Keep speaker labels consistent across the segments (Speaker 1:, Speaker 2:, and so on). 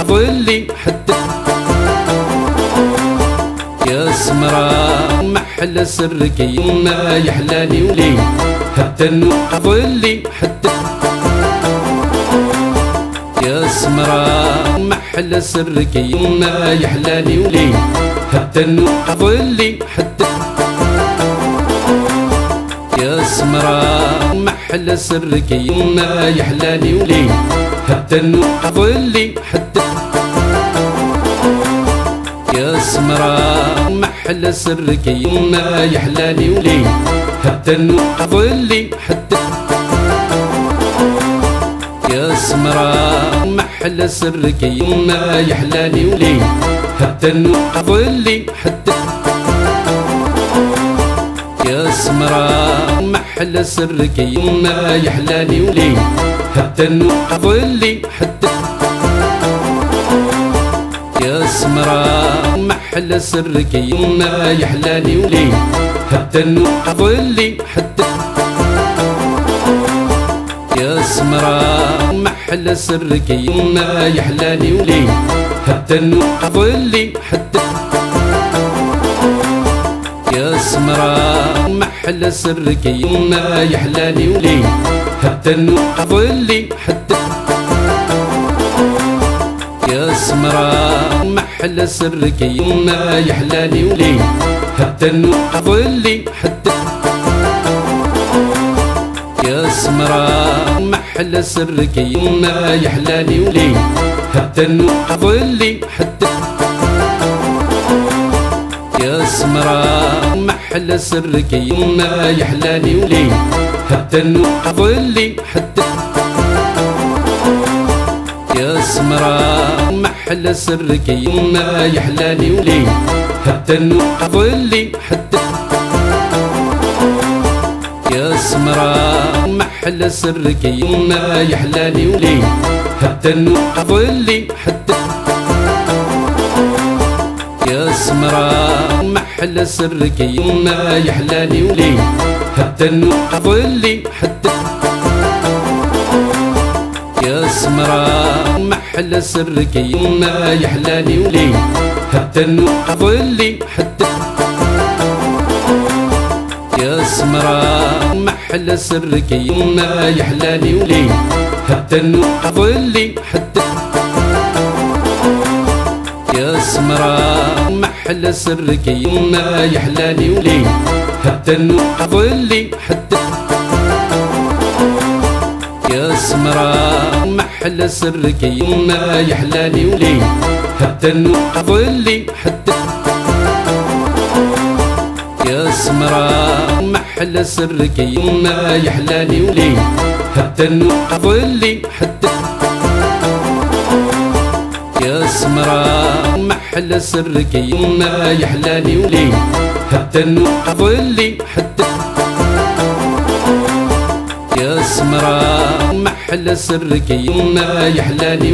Speaker 1: ظلي حتى يا سمرة محلى سرك ما يحلاني ولي حتى ظلي حتى يا سمرة محلى سرك ما يحلاني ولي حتى ظلي حتى يا سمرة محلى سرك ما يحلاني ولي حتى ظلي حتى يا سمرة محلى سرك ما يحلاني ولي حتى ظلي حتى يا سمرة محلى سرك ما يحلاني ولي حتى ظلي حتى يا سمرة محلى سرك ما يحلاني ولي حتى ظلي حتى يا سمرة محلى سرك ما يحلاني ولي حتى ظلي حتى يا سمرة محلى سرك ما يحلاني ولي حتى ظلي حتى يا سمرة محلى سرك ما يحلاني ولي حتى ظلي حتى يا سمرة محلى سرك ما يحلاني ولي حتى ظلي حتى يا سمرة محلى سرك ما يحلاني ولي حتى ظلي حتى يا سمرة محلى سرك ما يحلاني ولي حتى ظلي حتى يا سمرة محلى سرك ما يحلاني ولي حتى ظلي حتى يا سمرة محلى سرك ما يحلاني ولي حتى ظلي حتى يا سمرة محلى سرك ما يحلاني ولي حتى ظلي حتى يا سمرة محلى سرك ما يحلاني ولي حتى ظلي حتى يا سمرة محلى سرك ما يحلاني ولي حتى ظلي حتى يا سمرة محلى سرك ما يحلاني ولي حتى ظلي حتى يا سمرة محلى سرك ما يحلاني ولي حتى ظلي حتى يا سمرة محلى سرك ما يحلاني ولي حتى ظلي حتى يا سمرة محلى سرك ما يحلاني ولي حتى ظلي حتى يا سمرة محلى سرك ما يحلاني ولي حتى ظلي حتى يا سمرة محلى سرك ما يحلاني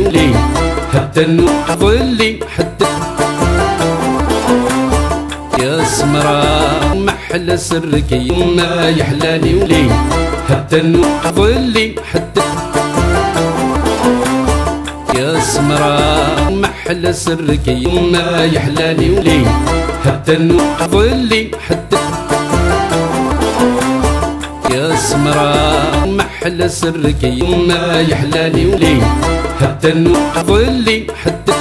Speaker 1: ولي حتى ظلي حتى يا سمرة محلى سرك ما يحلاني ولي حتى ظلي حتى يا سمرة محلى سرك ما يحلاني ولي حتى ظلي حتى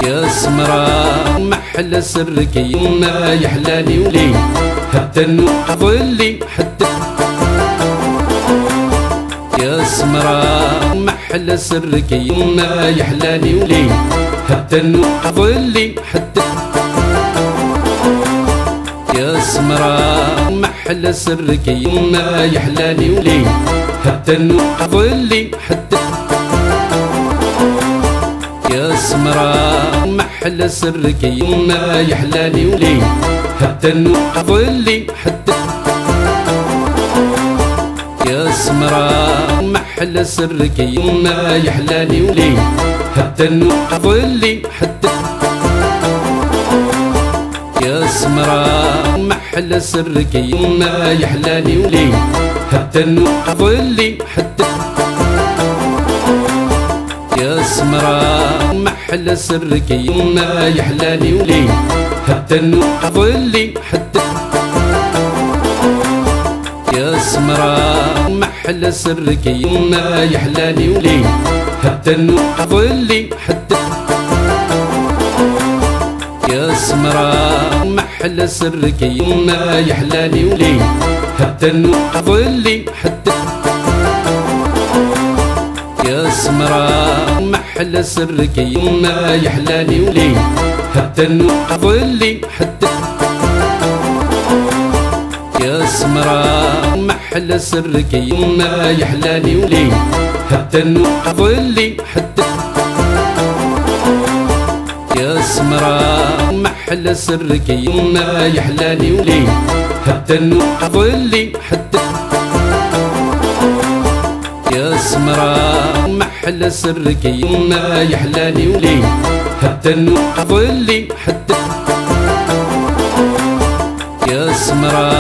Speaker 1: يا سمرة محلى سرك ما يحلاني ولي حتى ظلي حتى يا سمرة محلى سرك ما يحلاني ولي حتى ظلي حتى يا سمرة محلى سرك ما يحلاني ولي حتى ظلي حتى يا سمرة محلى سرك ما يحلاني ولي حتى ظلي حتى يا سمرة محلى سرك ما يحلاني ولي حتى ظلي حتى يا سمرة محلى سرك ما يحلاني ولي حتى ظلي حتى سمرا محل سرك يما يحلالي ولي حتى النظلي حتى يا سمرا محل سرك يما يحلالي ولي حتى النظلي حتى يا سمرا محل سرك يما يحلالي ولي حتى النظلي حتى يا سمرا محل سرك يما يحلالي ولي حتى النظلي حتى يا سمرا محل سرك يما يحلالي ولي حتى النظلي حتى يا سمرا محل سرك يما يحلالي ولي حتى النظلي حتى يا سمرا محل سرك يما يحلالي ولي حتى النظلي حتى يا سمرا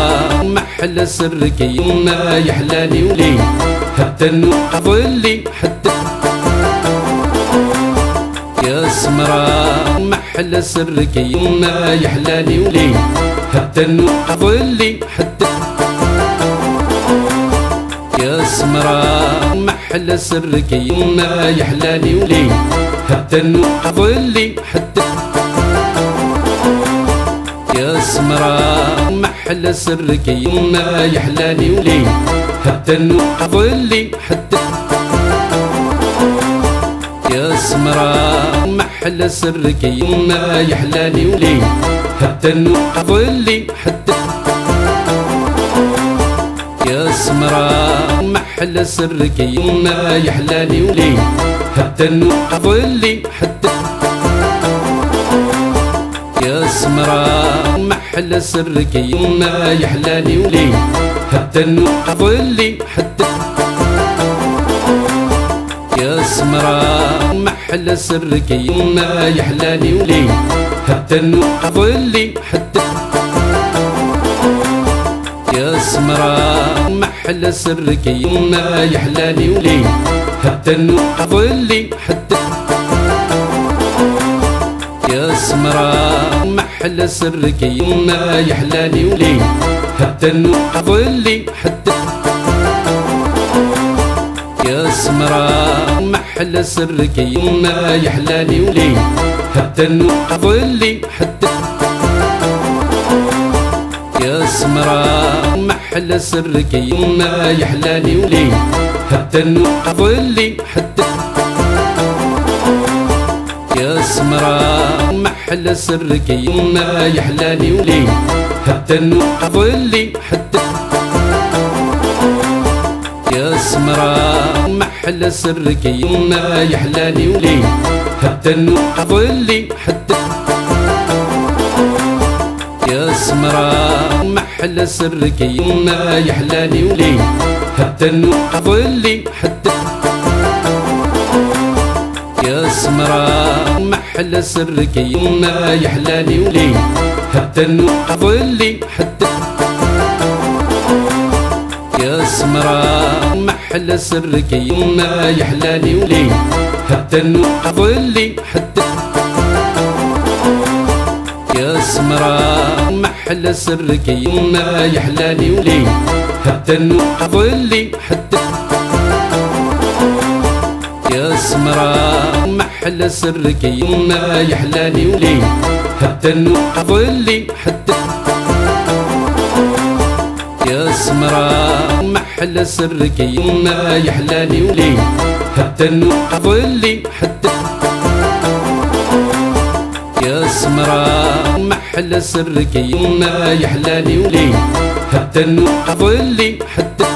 Speaker 1: محل سرك يما يحلالي ولي حتى النظلي حتى يا سمرا محل سرك يما يحلالي ولي حتى النظلي حتى يا سمرا محل سرك يما يحلالي ولي حتى النظلي حتى يا سمرا محل سرك يما يحلالي ولي حتى النظلي حتى يا سمرا محل سرك يما يحلالي ولي حتى النظلي حتى يا سمرا محل سرك يما يحلالي ولي حتى النظلي حتى يا سمرا محل سرك يما يحلالي ولي حتى النظلي حتى يا سمرا محل سرك يما يحلالي ولي حتى النظلي حتى يا سمرا محل سرك يما يحلالي ولي حتى النظلي حتى يا سمرا محل سرك يما يحلالي ولي حتى النظلي حتى يا سمرا محل سرك يما يحلالي ولي حتى النظلي حتى يا سمرا محل سرك يما يحلالي ولي حتى النظلي حتى يا سمرا محل سرك يما يحلالي ولي حتى النظلي حتى يا سمرا محل سرك يما يحلالي ولي حتى النظلي حتى يا سمرا محل سرك يما يحلالي ولي حتى النظلي حتى يا سمرا محل سرك يما يحلالي ولي حتى النظلي حتى يا سمرا محل سرك يما يحلالي ولي حتى النظلي حتى يا سمرا محل سرك يما يحلالي ولي حتى النظلي حتى يا سمرا محل سرك يما يحلالي ولي حتى النظلي حتى يا سمرا محل سرك يما يحلالي ولي حتى النظلي حتى يا سمرا محل سرك يما يحلالي ولي حتى النظلي حتى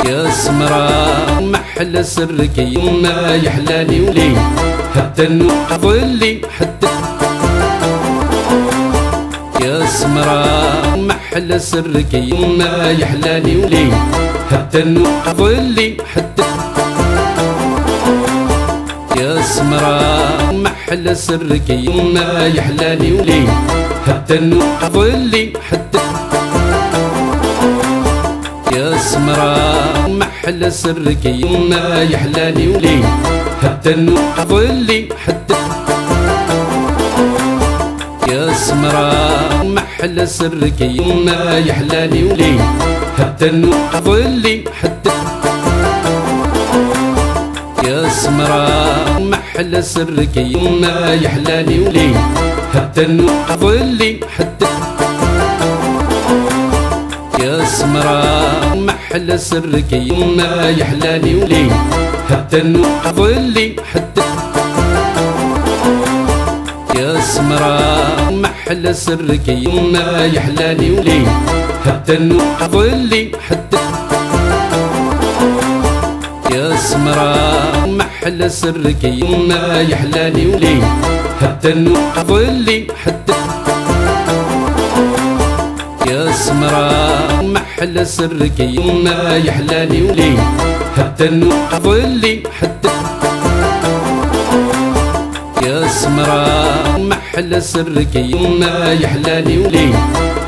Speaker 1: يا سمرا محل سرك يما يحلالي ولي حتى النظلي حتى يا سمرا محل سرك يما يحلالي ولي حتى النظلي حتى يا سمرا محل سرك يما يحلالي ولي حتى النظلي حتى يا سمرا محل محلى سرك يما يحلالي ولي حتى النور ظلي حتى يا سمرة محلى سرك يما يحلالي ولي حتى النور ظلي حتى يا سمرة محلى سرك يما يحلالي ولي حتى النور ظلي حتى يا سمرة محلى سرك يما يحلالي ولي حتى النور ظلي حتى يا سمرة محلى سرك يما يحلالي ولي حتى النور ظلي حتى يا سمرة محلى سرك يما يحلالي ولي حتى النور ظلي حتى يا سمرة محلى سرك يما يحلالي ولي حتى النور ظلي حتى يا سمرة محلى سرك يما يحلالي ولي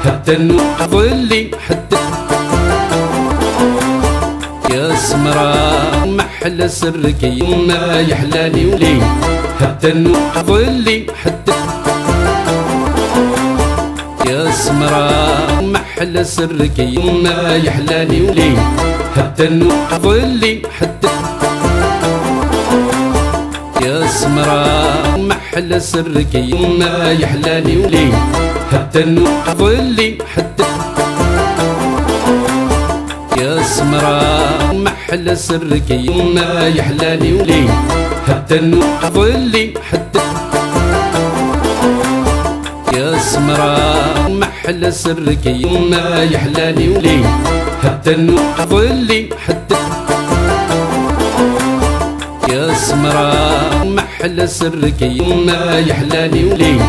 Speaker 1: حتى النور ظلي حتى يا سمرة محلى سرك يما يحلالي ولي حتى النور ظلي حتى يا سمرة محلى سرك يما يحلالي ولي حتى النور ظلي حتى يا سمرة محلى سرك يما يحلالي ولي حتى النور ظلي حتى يا سمرة محلى سرك يما يحلالي ولي حتى النور ظلي حتى يا سمرة محلى سرك يما يحلالي ولي حتى النور ظلي حتى يا سمرة محلى سرك يما يحلالي ولي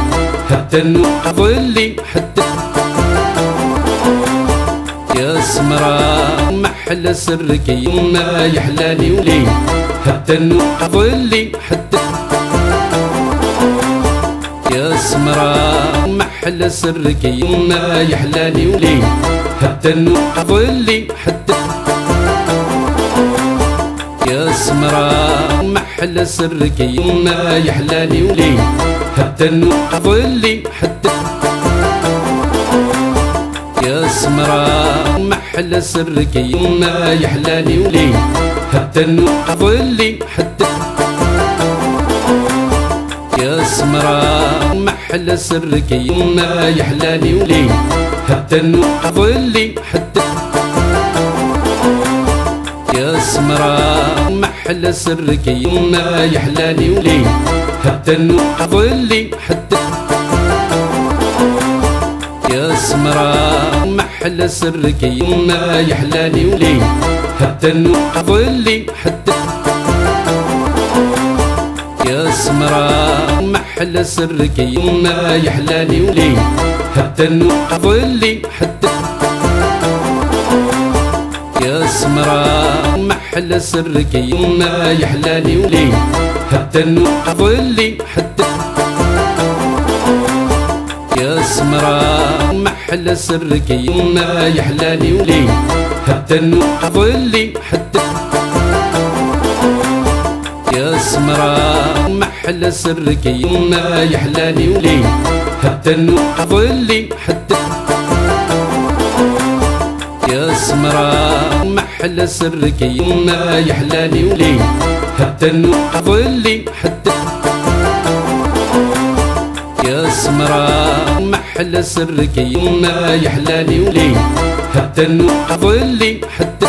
Speaker 1: حتى النور ظلي حتى يا سمرة محلى سرك يما يحلالي ولي حتى النور ظلي حتى يا سمرة محلى سرك يما يحلالي ولي حتى النور ظلي حتى يا سمرة محلى سرك يما يحلالي ولي حتى النور ظلي حتى يا سمرة محلى سرك يما يحلالي ولي حتى النور ظلي حتى يا سمرة محلى سرك يما يحلالي ولي حتى النور ظلي حتى يا سمرة محلى سرك يما يحلالي ولي حتى النور ظلي حتى يا سمرة محلى سرك يما يحلالي ولي حتى النور ظلي حتى يا سمرة محلى سرك يما يحلالي ولي حتى النور ظلي حتى يا سمرة محلى سرك يما يحلالي ولي حتى النور ظلي حتى يا سمرة محلى سرك يما يحلالي ولي حتى النور ظلي حتى يا سمرة محلى سرك يما يحلالي ولي حتى النور ظلي حتى يا سمرة محلى سرك يما يحلالي ولي حتى النور ظلي حتى يا سمرة محلى سرك يما يحلالي ولي حتى النور ظلي حتى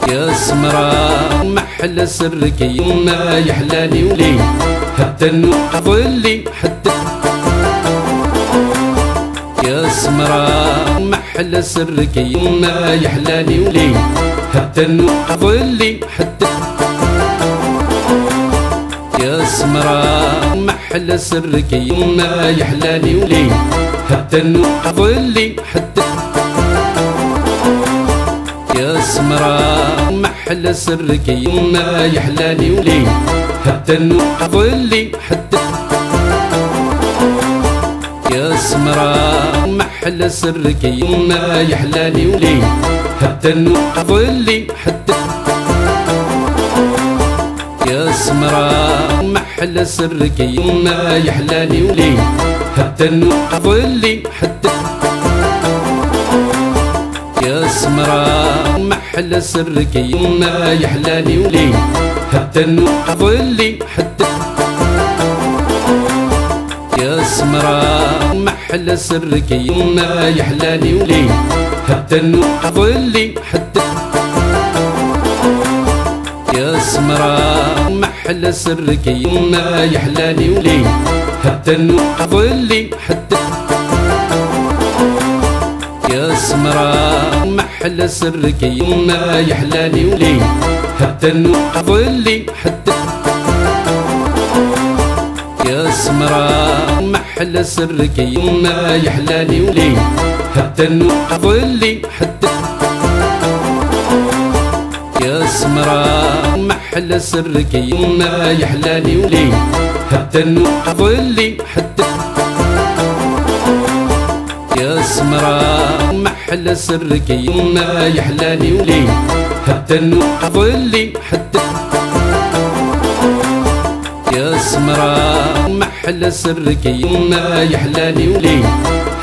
Speaker 1: يا سمرة محلى سرك يما يحلالي ولي حتى النور ظلي حتى يا سمرة محلى سرك يما يحلالي ولي حتى النور ظلي حتى يا سمرة محلى سرك يما يحلالي ولي حتى النور ظلي حتى يا سمرة محلى سرك يما يحلالي ولي حتى النور ظلي حتى يا سمرة محلى محلى سرك يما يحلالي ولي حتى النور ظلي حتى يا سمرة محلى سرك يما يحلالي ولي حتى النور ظلي حتى يا سمرة محلى سرك يما يحلالي ولي حتى النور ظلي حتى يا سمرة محلى سرك يما يحلالي ولي حتى النور ظلي حتى يا سمرة محلى سرك يما يحلالي ولي حتى النور ظلي حتى يا سمرة محلى سرك يما يحلالي ولي حتى النور ظلي حتى يا سمرة محلى سرك يما يحلالي ولي حتى النور ظلي حتى يا سمرة محلى سرك يما يحلالي ولي حتى النور ظلي حتى يا سمرة محلى سرك يما يحلالي ولي حتى النور ظلي حتى يا سمرة محلى سرك يما يحلالي ولي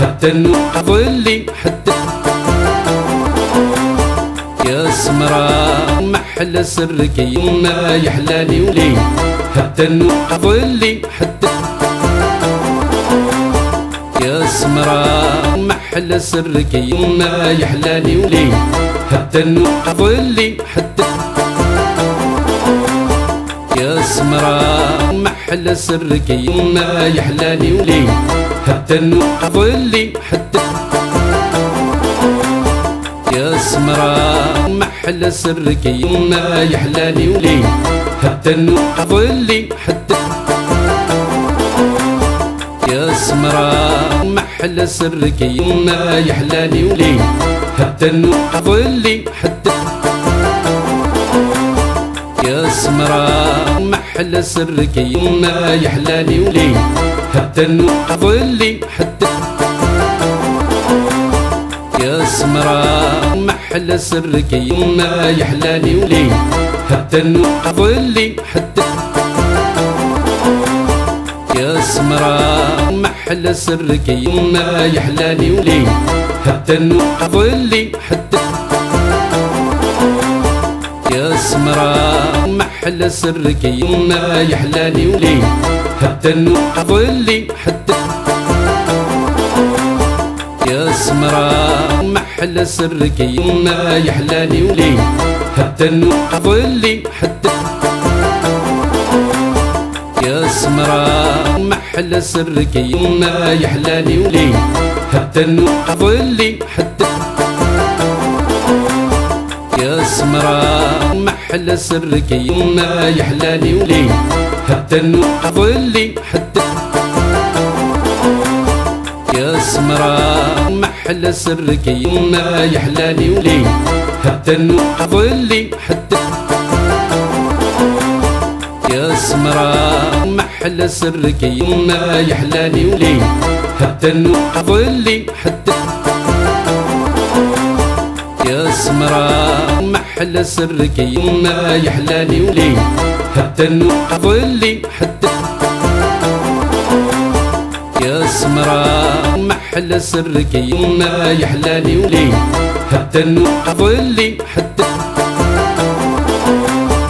Speaker 1: حتى النور ظلي حتى يا سمرة محلى سرك يما يحلالي ولي حتى النور ظلي حتى يا سمرة محلى سرك يما يحلالي ولي حتى النور ظلي حتى يا سمرة محلى سرك يما يحلالي ولي حتى النور ظلي حتى يا سمرة محلى سرك يما يحلالي ولي حتى النور ظلي حتى يا سمرة محلى سرك يما يحلالي ولي حتى النور ظلي حتى يا سمرة محلى سرك يما يحلالي ولي حتى النور ظلي حتى يا سمرة محلى سرك يما يحلالي ولي حتى النور ظلي حتى يا سمرة محلى سرك يما يحلالي ولي حتى النور ظلي حتى يا سمرة محلى سرك يما يحلالي ولي حتى النور ظلي حتى يا سمرة محلى سرك يما يحلالي ولي حتى النور ظلي حتى يا سمرة محلى سرك يما يحلالي ولي حتى النور ظلي حتى يا سمرة محلى سرك يما يحلالي ولي حتى النور ظلي حتى يا سمرة محلى سرك يما يحلالي ولي حتى النور ظلي حتى يا سمرة محلى سرك يما يحلالي ولي حتى النور ظلي حتى يا سمرة محلى سرك يما يحلالي ولي حتى النور ظلي حتى يا سمرة محلى سرك يما يحلالي ولي حتى النور ظلي حتى